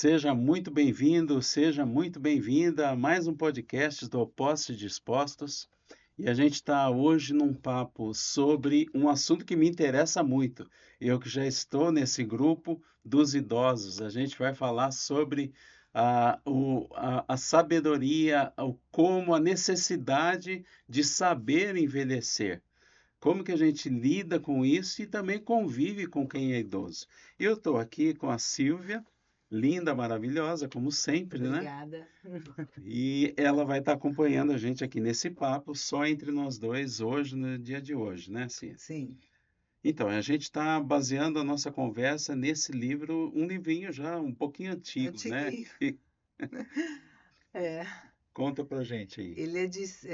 Seja muito bem-vindo, seja muito bem-vinda a mais um podcast do Opostos e Dispostos. E a gente está hoje num papo sobre um assunto que me interessa muito. Eu que já estou nesse grupo dos idosos, a gente vai falar sobre a sabedoria, como a necessidade de saber envelhecer. Como que a gente lida com isso e também convive com quem é idoso. Eu estou aqui com a Silvia, linda, maravilhosa, como sempre, né? Obrigada. E ela vai estar acompanhando a gente aqui nesse papo, só entre nós dois, hoje, no dia de hoje, né, Cia? Sim, Então, a gente está baseando a nossa conversa nesse livro, um livrinho já um pouquinho antigo, né? antiguinho. É, Conta pra gente aí. ele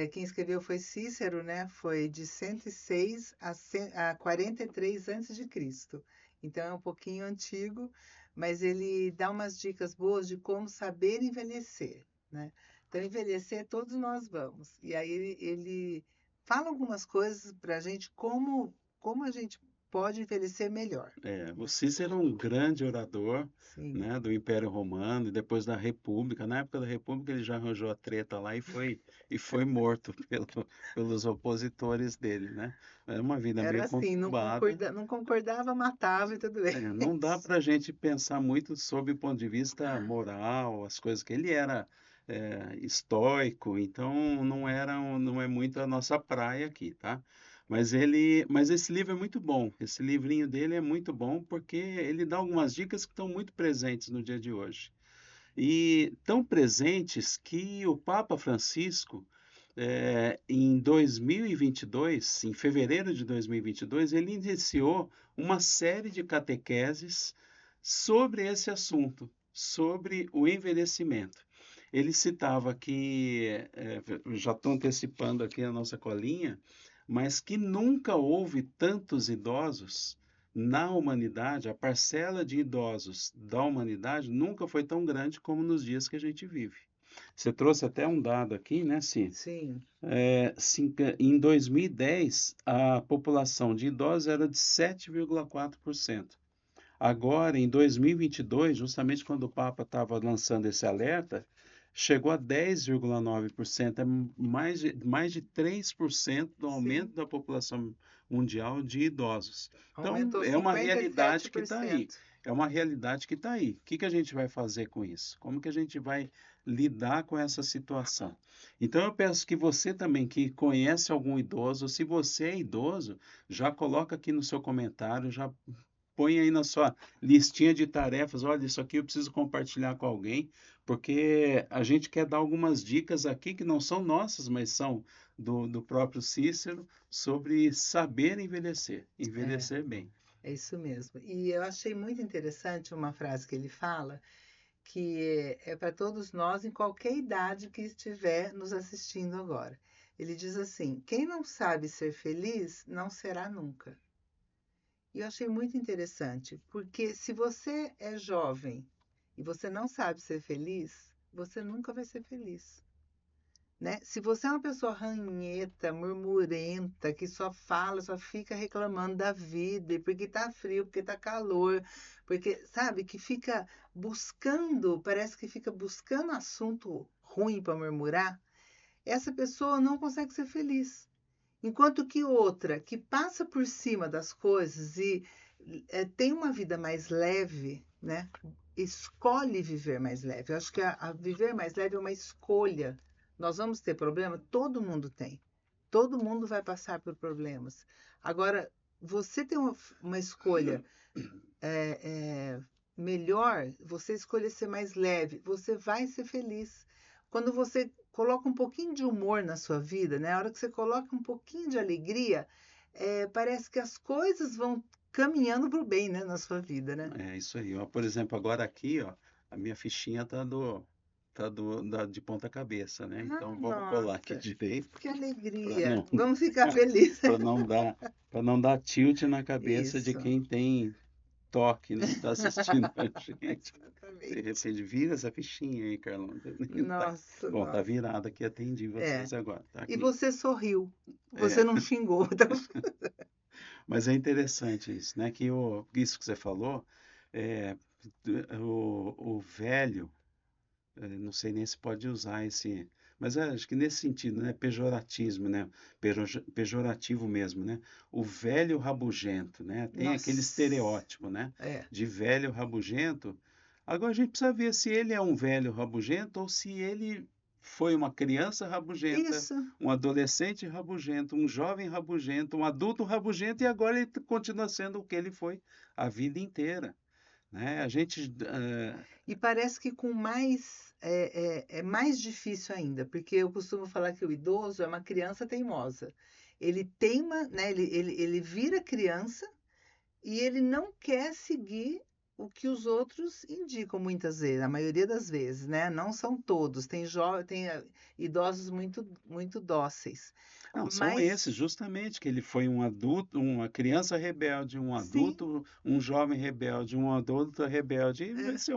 quem escreveu foi Cícero, né? Foi de 106 a 43 antes de Cristo. Então é um pouquinho antigo, mas ele dá umas dicas boas de como saber envelhecer, né? Então envelhecer todos nós vamos. E aí ele fala algumas coisas para a gente como a gente pode envelhecer melhor, O né? Cícero é um grande orador, Sim. né, do Império Romano e depois da República. Na época da República ele já arranjou a treta lá e foi morto pelos opositores dele, né? É uma vida meio Era assim, conturbada. não concordava, matava e tudo bem. Não dá para a gente pensar muito sob o ponto de vista moral, as coisas que ele era estoico, então não é muito a nossa praia aqui, tá? Mas esse livro é muito bom. Esse livrinho dele é muito bom porque ele dá algumas dicas que estão muito presentes no dia de hoje. E tão presentes que o Papa Francisco, em 2022, em fevereiro de 2022, ele iniciou uma série de catequeses sobre esse assunto, sobre o envelhecimento. Ele citava que, já estou antecipando aqui a nossa colinha, mas que nunca houve tantos idosos na humanidade, a parcela de idosos da humanidade nunca foi tão grande como nos dias que a gente vive. Você trouxe até um dado aqui, né, Si? Sim, Em 2010, a população de idosos era de 7,4%. Agora, em 2022, justamente quando o Papa estava lançando esse alerta, chegou a 10,9%, é mais de 3% do sim. aumento da população mundial de idosos. Então, Aumentou é uma cinquenta e sete realidade que por está aí. cento. É uma realidade que está aí. O que que a gente vai fazer com isso? Como que a gente vai lidar com essa situação? Então, eu peço que você também, que conhece algum idoso, se você é idoso, já coloca aqui no seu comentário, já põe aí na sua listinha de tarefas, olha, isso aqui eu preciso compartilhar com alguém, porque a gente quer dar algumas dicas aqui que não são nossas, mas são do próprio Cícero, sobre saber envelhecer, É, envelhecer bem. é isso mesmo. E eu achei muito interessante uma frase que ele fala, que é para todos nós em qualquer idade que estiver nos assistindo agora. Ele diz assim: quem não sabe ser feliz não será nunca. E eu achei muito interessante, porque se você é jovem e você não sabe ser feliz, você nunca vai ser feliz. Né? Se você é uma pessoa ranheta, murmurenta, que só fala, só fica reclamando da vida, e porque tá frio, porque tá calor, porque, sabe, que fica buscando, parece que fica buscando assunto ruim para murmurar, essa pessoa não consegue ser feliz. Enquanto que outra, que passa por cima das coisas e tem uma vida mais leve, né? Escolhe viver mais leve. Eu acho que a viver mais leve é uma escolha. Nós vamos ter problema? Todo mundo tem. Todo mundo vai passar por problemas. Agora, você tem uma escolha é, é, melhor, você escolher ser mais leve, você vai ser feliz. Quando você coloca um pouquinho de humor na sua vida, né? A hora que você coloca um pouquinho de alegria, parece que as coisas vão caminhando para o bem, né, na sua vida, né? É isso aí. Ó, por exemplo, agora aqui, ó, a minha fichinha de ponta cabeça, né? Ah, Então vamos colar aqui nossa, direito que para alegria! não Vamos ficar felizes. para não dar para não dar tilt na cabeça de Isso, quem tem toque, né? Está assistindo a gente. De exatamente. repente, vira essa fichinha aí, Carlão. Tá- Nossa, Bom, tá nossa. virada aqui, atendi É. vocês agora. Tá E aqui. você sorriu. Você É, não xingou. Então, mas é interessante isso, né? Isso que você falou, o velho, não sei nem se pode usar esse, mas acho que nesse sentido, né? Pejoratismo, né? Pejorativo mesmo, né? O velho rabugento, né? Tem aquele Nossa, estereótipo, né? é. De velho rabugento. Agora a gente precisa ver se ele é um velho rabugento ou se ele foi uma criança rabugenta, Isso, um adolescente rabugento, um jovem rabugento, um adulto rabugento e agora ele continua sendo o que ele foi a vida inteira, né? A gente, e parece que com mais é mais difícil ainda, porque eu costumo falar que o idoso é uma criança teimosa. Ele teima, né? Ele vira criança e ele não quer seguir o que os outros indicam muitas vezes, a maioria das vezes, né? Não são todos, tem idosos muito dóceis. não, são esses, Mas justamente, que ele foi um adulto, uma criança rebelde, um sim, adulto, um jovem rebelde, um adulto rebelde, e vai é, ser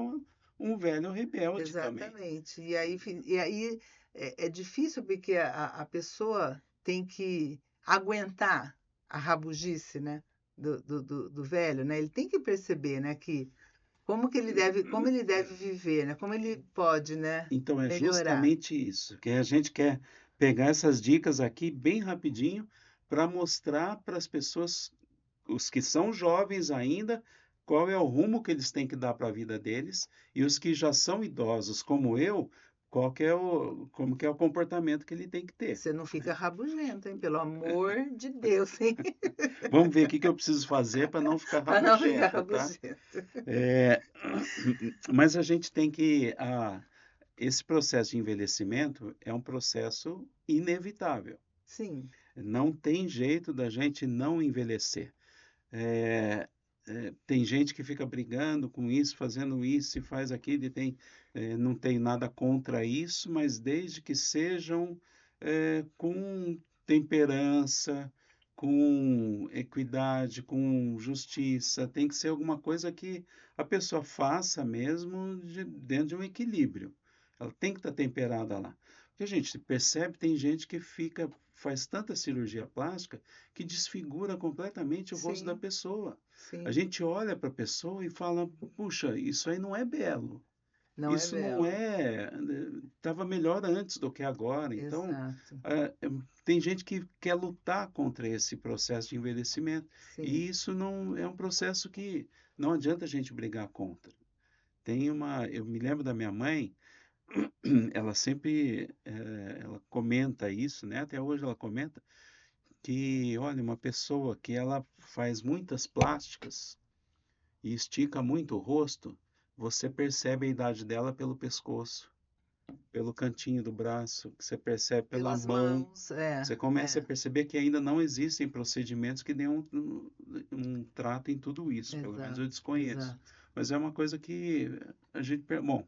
um velho rebelde também. exatamente. E aí é difícil porque a pessoa tem que aguentar a rabugice, né? Do velho, né? Ele tem que perceber, né? Que como ele deve viver, né? Como ele pode, né? Então é Melhorar. justamente isso, que a gente quer pegar essas dicas aqui bem rapidinho para mostrar para as pessoas, os que são jovens ainda, qual é o rumo que eles têm que dar para a vida deles, e os que já são idosos, como eu, qual que é como que é o comportamento que ele tem que ter, Você não né? fica rabugento, hein? Pelo amor de Deus, hein? Vamos ver o que que eu preciso fazer para não ficar Para não ficar rabugento, tá? rabugento. É, mas a gente tem que. Esse processo de envelhecimento é um processo inevitável. Sim, Não tem jeito da gente não envelhecer. É, tem gente que fica brigando com isso, fazendo isso e faz aquilo, e não tem nada contra isso, mas desde que sejam com temperança, com equidade, com justiça, tem que ser alguma coisa que a pessoa faça mesmo dentro de um equilíbrio. Ela tem que estar temperada lá. Porque a gente percebe, tem gente que faz tanta cirurgia plástica que desfigura completamente o rosto da sim, pessoa. A sim. gente olha para a pessoa e fala: puxa, isso aí não é belo. Não é Isso não belo. é. Estava melhor antes do que agora. Então, Exato. tem gente que quer lutar contra esse processo de envelhecimento. Sim. E isso não é um processo que não adianta a gente brigar contra. Eu me lembro da minha mãe, ela sempre, ela comenta isso, né? Até hoje ela comenta que, olha, uma pessoa que ela faz muitas plásticas e estica muito o rosto, você percebe a idade dela pelo pescoço, pelo cantinho do braço, que você percebe pela Pelas mão. mãos, é, Você começa a é. perceber que ainda não existem procedimentos que dêem um trato em tudo isso, pelo menos eu Exato, desconheço. exato. Mas é uma coisa que a gente, bom,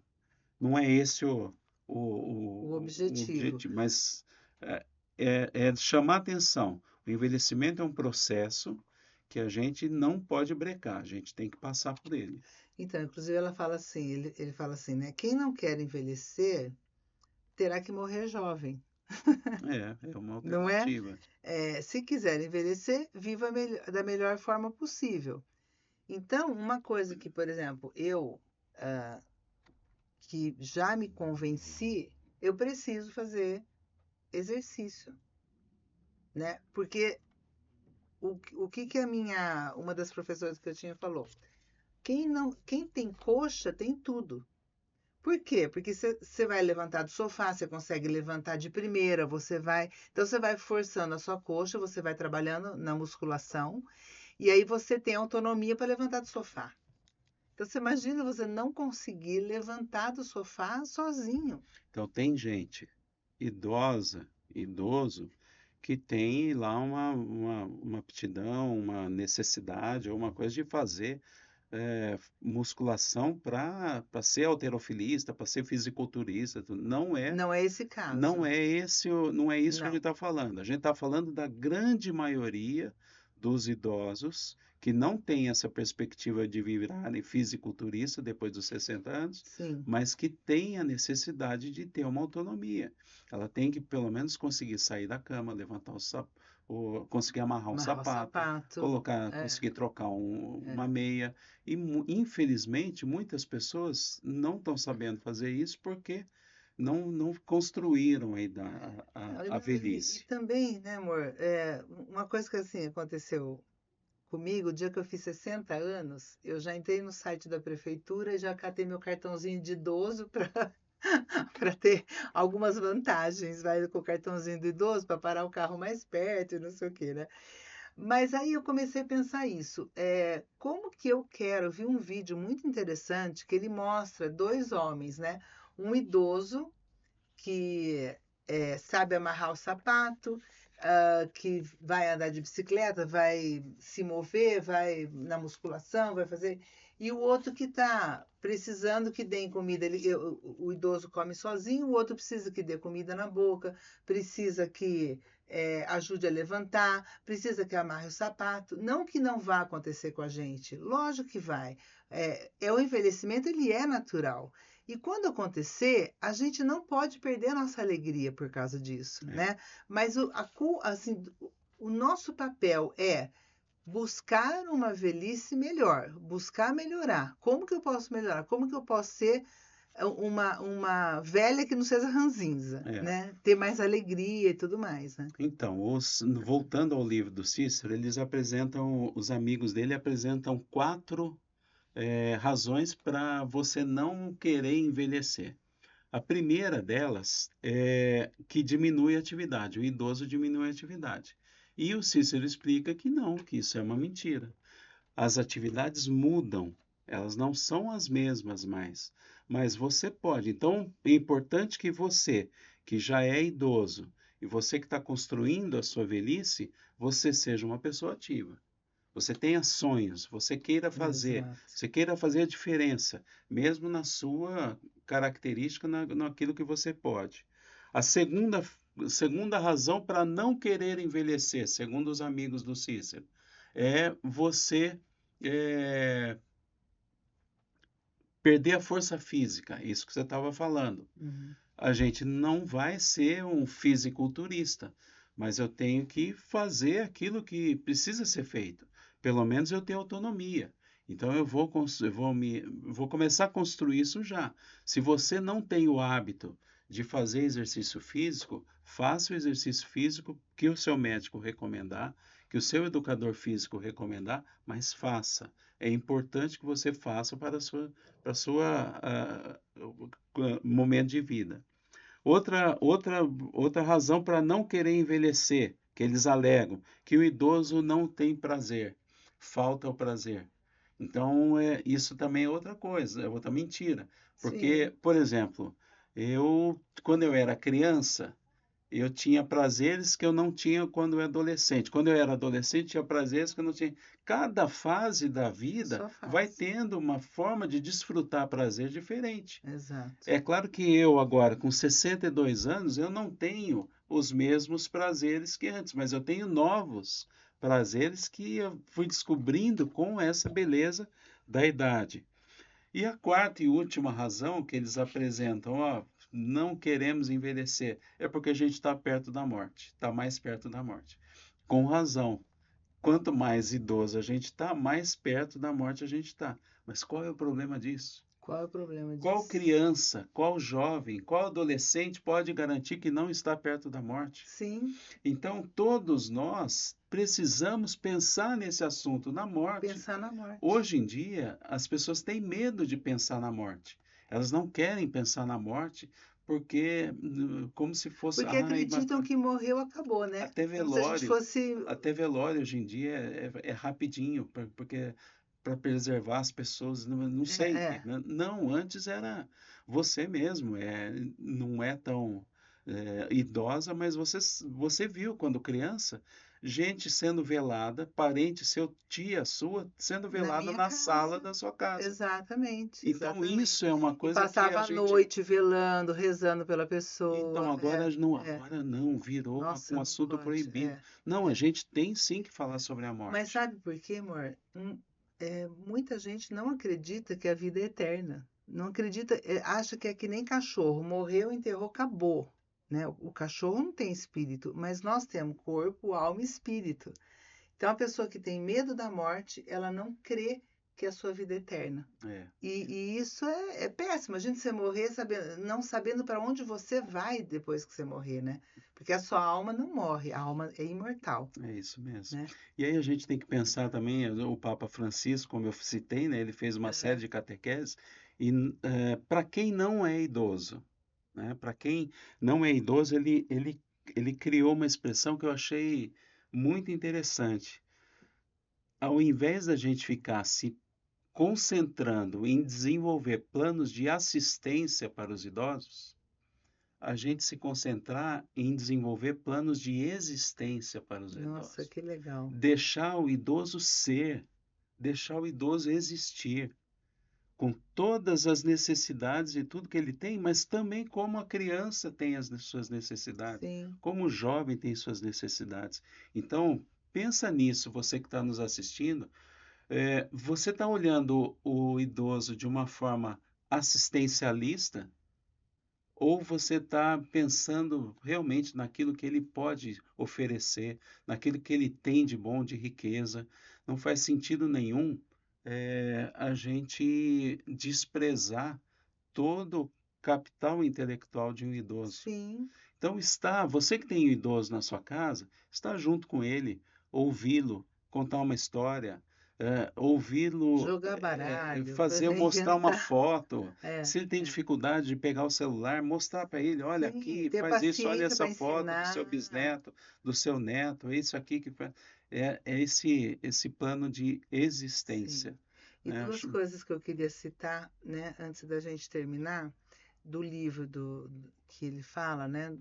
não é esse O o objetivo. objetivo, mas é, é chamar atenção. O envelhecimento é um processo que a gente não pode brecar, a gente tem que passar por ele. Então, inclusive ela fala assim, ele fala assim, né? Quem não quer envelhecer terá que morrer jovem, É uma não é? alternativa. Se quiser envelhecer, viva da melhor forma possível. Então, uma coisa que, por exemplo, eu ah, que já me convenci, eu preciso fazer exercício, né? Porque o que que uma das professoras que eu tinha falou? Quem tem coxa tem tudo. Por quê? Porque você vai levantar do sofá, você consegue levantar de primeira, então você vai forçando a sua coxa, você vai trabalhando na musculação, e aí você tem autonomia para levantar do sofá. Então você imagina você não conseguir levantar do sofá sozinho. Então, tem gente idosa, idoso, que tem lá uma aptidão, uma necessidade ou uma coisa de fazer musculação para ser halterofilista, para ser fisiculturista. Não é, Não é esse não caso. é não é isso que a gente Não. está falando. A gente está falando da grande maioria dos idosos que não tem essa perspectiva de virarem fisiculturista depois dos 60 anos, Sim, mas que tem a necessidade de ter uma autonomia. Ela tem que pelo menos conseguir sair da cama, levantar conseguir amarrar um Amarrar o sapato, sapato. É, conseguir trocar uma é. meia. E, infelizmente, muitas pessoas não estão sabendo fazer isso porque não construíram ainda Não, a e velhice. também, né, amor, uma coisa que assim aconteceu comigo, o dia que eu fiz 60 anos, eu já entrei no site da prefeitura e já catei meu cartãozinho de idoso para para ter algumas vantagens, vai com o cartãozinho do idoso para parar o carro mais perto e não sei o quê, né? Mas aí eu comecei a pensar isso, como que eu quero, eu vi um vídeo muito interessante que ele mostra dois homens, né? Um idoso que sabe amarrar o sapato, que vai andar de bicicleta, vai se mover, vai na musculação, vai fazer. E o outro que está precisando que deem comida. O idoso come sozinho, o outro precisa que dê comida na boca, precisa que ajude a levantar, precisa que amarre o sapato. Não que não vá acontecer com a gente, lógico que vai. O envelhecimento, ele é natural. E quando acontecer, a gente não pode perder a nossa alegria por causa disso, É. né? Mas assim, o nosso papel é buscar uma velhice melhor, buscar melhorar. Como que eu posso melhorar? Como que eu posso ser uma velha que não seja ranzinza, É. né? Ter mais alegria e tudo mais, né? Então, voltando ao livro do Cícero, os amigos dele apresentam quatro razões para você não querer envelhecer. A primeira delas é que diminui a atividade, o idoso diminui a atividade. E o Cícero explica que não, que isso é uma mentira. As atividades mudam, elas não são as mesmas mais, mas você pode. Então, é importante que você, que já é idoso, e você que está construindo a sua velhice, você seja uma pessoa ativa. Você tenha sonhos, Exato. você queira fazer a diferença, mesmo na sua característica, naquilo que você pode. A segunda razão para não querer envelhecer, segundo os amigos do Cícero, é você é, perder a força física, isso que você estava falando. Uhum. A gente não vai ser um fisiculturista, mas eu tenho que fazer aquilo que precisa ser feito. Pelo menos eu tenho autonomia. Então vou começar a construir isso já. Se você não tem o hábito de fazer exercício físico, faça o exercício físico que o seu médico recomendar, que o seu educador físico recomendar, mas faça. É importante que você faça para momento de vida. Outra, outra, outra razão para não querer envelhecer, que eles alegam, que o idoso não tem prazer, falta o prazer. Então, isso também é outra coisa, é outra mentira. Porque, Sim. por exemplo, quando eu era criança, eu tinha prazeres que eu não tinha quando eu era adolescente. Quando eu era adolescente, tinha prazeres que eu não tinha. Cada fase da vida Só vai faz. tendo uma forma de desfrutar prazer diferente. Exato. É claro que eu agora, com 62 anos, eu não tenho os mesmos prazeres que antes, mas eu tenho novos prazeres que eu fui descobrindo com essa beleza da idade. E a quarta e última razão que eles apresentam, ó, não queremos envelhecer, é porque a gente está perto da morte, está mais perto da morte. Com razão. Quanto mais idoso a gente está, mais perto da morte a gente está. Mas qual é o problema disso? Qual é o problema Qual disso? criança, qual jovem, qual adolescente pode garantir que não está perto da morte? Sim, Então, todos nós precisamos pensar nesse assunto, na morte. pensar na morte. Hoje em dia, as pessoas têm medo de pensar na morte. Elas não querem pensar na morte porque, como se fosse, Porque ai, acreditam que morreu, acabou, né? até Como se a gente velório, fosse. até velório hoje em dia é rapidinho, porque para preservar as pessoas, não É, sei, é, né? Não, antes era você mesmo, não é tão idosa, mas você viu quando criança, gente sendo velada, parente seu, tia sua, sendo na velada minha na sala casa. da sua casa. Exatamente, Então exatamente. isso é uma E coisa que a passava a gente. noite velando, rezando pela Então pessoa. É. agora não, virou Nossa, um não assunto pode. proibido. Não, a gente tem sim que falar sobre a Mas morte. sabe por quê, amor? Muita gente não acredita que a vida é eterna. Não acredita, acha que é que nem cachorro, morreu, enterrou, acabou. né? O cachorro não tem espírito, mas nós temos corpo, alma e espírito. Então, a pessoa que tem medo da morte, ela não crê que a sua vida é eterna. É, E isso é péssimo. A gente você morrer não sabendo para onde você vai depois que você morrer, né? Porque a sua alma não morre, a alma é imortal, é isso mesmo. né? E aí a gente tem que pensar também, o Papa Francisco, como eu citei, né, ele fez uma série Aham. de catequeses, e para quem não é idoso, né, para quem não é idoso, ele criou uma expressão que eu achei muito interessante. Ao invés da gente ficar se concentrando em desenvolver planos de assistência para os idosos, a gente se concentrar em desenvolver planos de existência para os Nossa, idosos. que legal. Deixar o idoso ser, deixar o idoso existir, com todas as necessidades e tudo que ele tem, mas também como a criança tem as suas necessidades, Sim, como o jovem tem suas necessidades. Então, pensa nisso, você que está nos assistindo, você está olhando o idoso de uma forma assistencialista ou você está pensando realmente naquilo que ele pode oferecer, naquilo que ele tem de bom, de riqueza? Não faz sentido nenhum a gente desprezar todo o capital intelectual de um idoso. sim. Então você que tem um idoso na sua casa, está junto com ele, ouvi-lo, contar uma história, ouvi-lo, Jogar baralho, fazer, mostrar uma inventar. foto. É, Se ele tem é. dificuldade de pegar o celular, mostrar para ele, olha Sim, aqui, ter faz isso, olha paciência essa para foto do ensinar. seu bisneto, do seu neto, é isso aqui que faz. É esse plano de Sim. existência, E né? duas coisas que eu queria citar, né, antes da gente terminar, do livro que ele fala, né,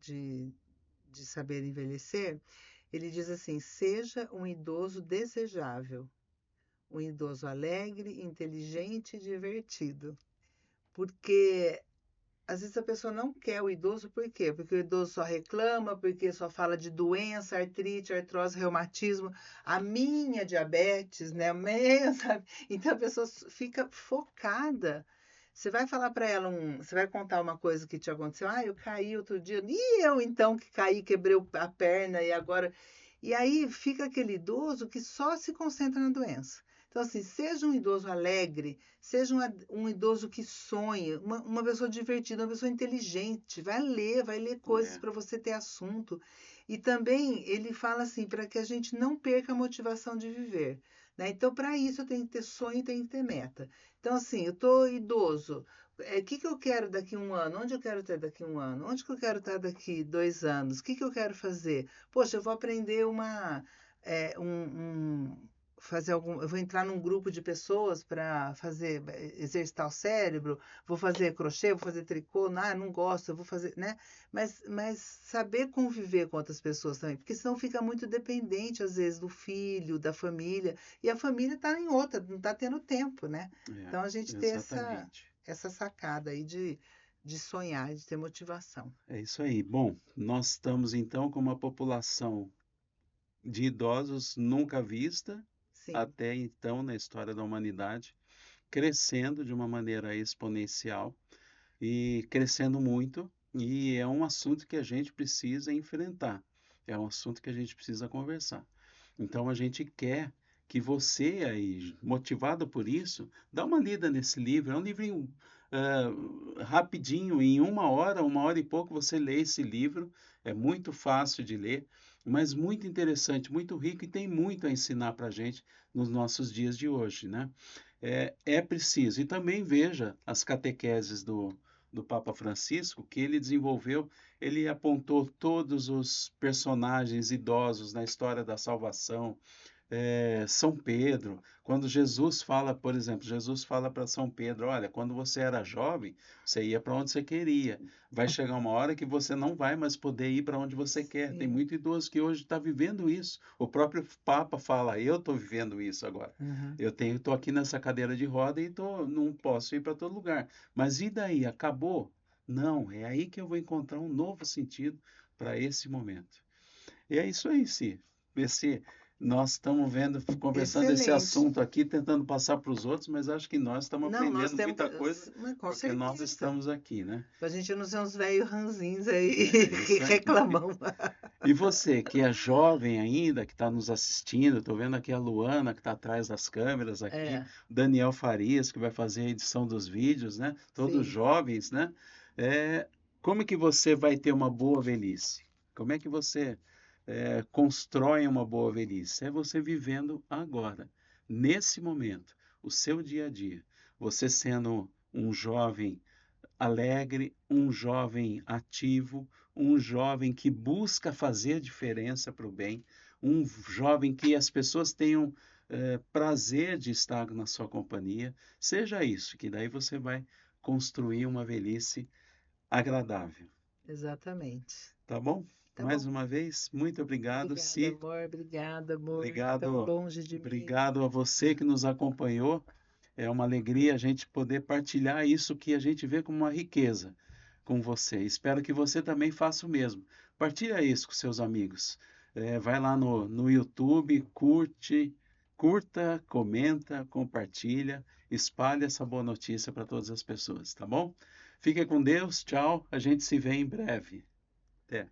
de, de saber envelhecer, ele diz assim: seja um idoso desejável, um idoso alegre, inteligente e divertido. Porque às vezes a pessoa não quer o idoso, por quê? Porque o idoso só reclama, porque só fala de doença, artrite, artrose, reumatismo, a minha diabetes, né? A minha, sabe? Então a pessoa fica focada. Você vai falar para ela você vai contar uma coisa que te aconteceu. Ah, eu caí outro dia. E eu então que caí, quebrei a perna e agora. E aí fica aquele idoso que só se concentra na doença. Então, assim, seja um idoso alegre, seja um idoso que sonha, uma pessoa divertida, uma pessoa inteligente. Vai ler coisas É, para você ter assunto. E também ele fala assim, para que a gente não perca a motivação de viver. Né? Então, para isso, eu tenho que ter sonho, tenho que ter meta. Então, assim, eu estou idoso. O que, que eu quero daqui a um ano? Onde eu quero estar daqui a um ano? Onde que eu quero estar daqui 2 anos? O que, que eu quero fazer? Poxa, eu vou aprender é, um, um, eu vou entrar num grupo de pessoas para fazer exercitar o cérebro, vou fazer crochê, vou fazer tricô, não gosto, eu vou fazer, né? Mas saber conviver com outras pessoas também, porque senão fica muito dependente às vezes do filho, da família, e a família está em outra, não está tendo tempo, né? é, Então a gente ter exatamente. essa sacada aí de sonhar, de ter motivação. É isso aí. Bom, nós estamos então com uma população de idosos nunca vista Sim, até então na história da humanidade, crescendo de uma maneira exponencial e crescendo muito, e é um assunto que a gente precisa enfrentar, é um assunto que a gente precisa conversar. Então a gente quer que você aí, motivado por isso, dá uma lida nesse livro. É um livrinho rapidinho, em uma hora e pouco você lê esse livro. É muito fácil de ler, mas muito interessante, muito rico e tem muito a ensinar para a gente nos nossos dias de hoje, né? É preciso. E também veja as catequeses do Papa Francisco, que ele desenvolveu, ele apontou todos os personagens idosos na história da salvação. São Pedro, quando Jesus fala, por exemplo, Jesus fala para São Pedro: olha, quando você era jovem, você ia para onde você queria. Vai chegar uma hora que você não vai mais poder ir para onde você quer. Tem sim. muito idoso que hoje está vivendo isso. O próprio Papa fala: eu estou vivendo isso agora. Uhum. Estou aqui nessa cadeira de roda e não posso ir para todo lugar. Mas e daí? Acabou? Não, é aí que eu vou encontrar um novo sentido para esse momento. E é isso aí, Si. Vê se Nós estamos vendo, conversando esse Excelente. assunto aqui, tentando passar para os outros, mas acho que nós estamos Não, nós aprendendo temos. muita coisa Mas com porque nós certeza. estamos aqui, né? Pra gente não ser uns velhos ranzinhos aí É que isso aí. reclamam. E você, que é jovem ainda, que está nos assistindo, estou vendo aqui a Luana, que está atrás das câmeras aqui, É, Daniel Farias, que vai fazer a edição dos vídeos, né? Todos sim, jovens, né? É, como que você vai ter uma boa velhice? Como é que você constrói uma boa velhice? É você vivendo agora, nesse momento, o seu dia a dia. Você sendo um jovem alegre, um jovem ativo, um jovem que busca fazer diferença para o bem, um jovem que as pessoas tenham prazer de estar na sua companhia. Seja isso, que daí você vai construir uma velhice agradável. exatamente. Tá bom? Tá Mais bom. uma vez, muito obrigado, Obrigada, Si. amor. Obrigada, amor. Tão Obrigado, longe de mim. obrigado a você que nos acompanhou. É uma alegria a gente poder partilhar isso que a gente vê como uma riqueza com você. Espero que você também faça o mesmo. Partilha isso com seus amigos. Vai lá no YouTube, curta, comenta, compartilha, espalhe essa boa notícia para todas as pessoas, tá bom? Fique com Deus, tchau. A gente se vê em breve. Até.